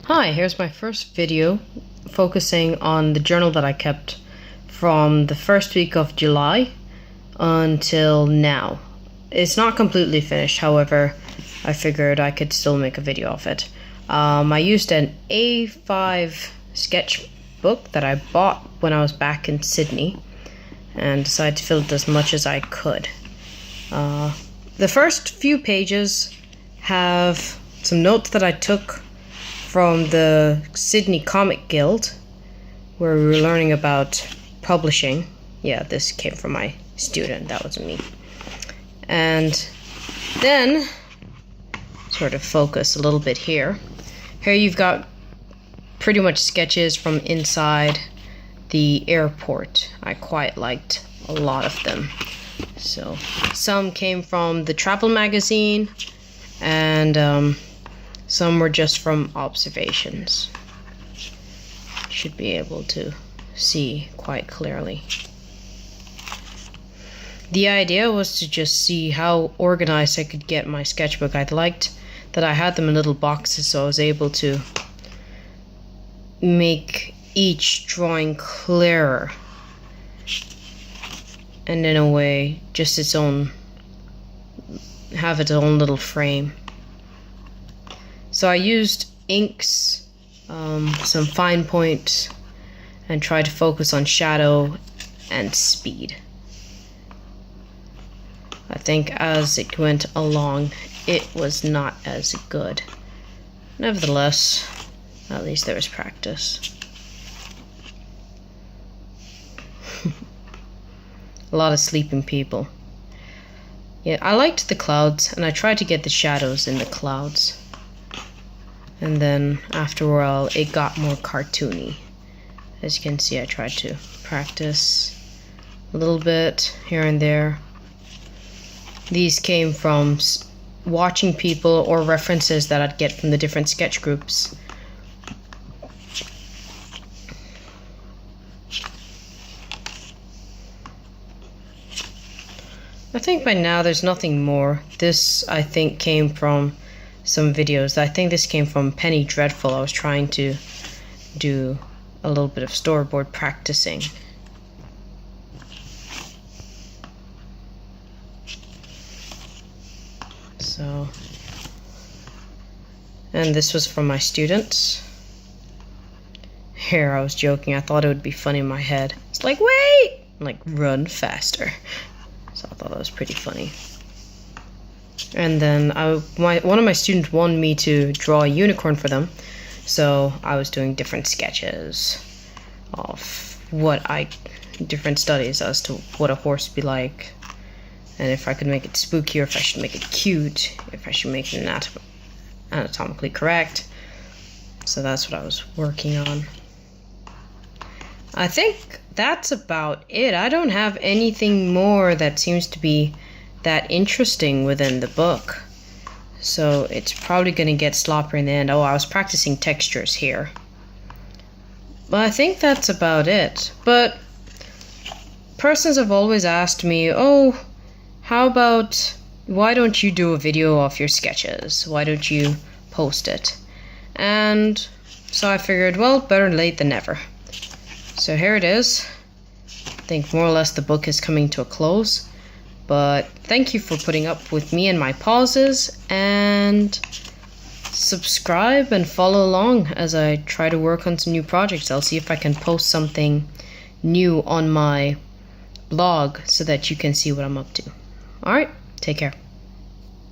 Hi, here's my first video focusing on the journal that I kept from the first week of July until now. It's not completely finished, however, I figured I could still make a video of it. I used an A5 sketchbook that I bought when I was back in Sydney and decided to fill it as much as I could. The first few pages have some notes that I took from the Sydney Comic Guild, where we were learning about publishing. Yeah, this came from my student, that wasn't me. And then, sort of focus a little bit here. Here you've got pretty much sketches from inside the airport. I quite liked a lot of them. So, some came from the travel magazine, and some were just from observations. Should be able to see quite clearly. The idea was to just see how organized I could get my sketchbook. I liked that I had them in little boxes, so I was able to make each drawing clearer and in a way just have its own little frame. So I used inks, some fine points, and tried to focus on shadow and speed. I think as it went along, it was not as good. Nevertheless, at least there was practice. A lot of sleeping people. Yeah, I liked the clouds, and I tried to get the shadows in the clouds. And then after a while, it got more cartoony. As you can see, I tried to practice a little bit here and there. These came from watching people or references that I'd get from the different sketch groups. I think by now there's nothing more. This, I think, came from some videos. I think this came from Penny Dreadful. I was trying to do a little bit of storyboard practicing. So, and this was from my students. Here I was joking. I thought it would be funny in my head. It's like, wait! Like, run faster. So I thought that was pretty funny. And then one of my students wanted me to draw a unicorn for them, so I was doing different sketches of different studies as to what a horse would be like, and if I could make it spooky, or if I should make it cute, if I should make it anatomically correct. So that's what I was working on. I think that's about it. I don't have anything more that seems to be that interesting within the book. So it's probably going to get sloppy in the end. Oh, I was practicing textures here. But I think that's about it. But persons have always asked me, oh, how about, why don't you do a video of your sketches? Why don't you post it? And so I figured, well, better late than never. So here it is. I think more or less the book is coming to a close. But thank you for putting up with me and my pauses, and subscribe and follow along as I try to work on some new projects. I'll see if I can post something new on my blog so that you can see what I'm up to. Alright, take care.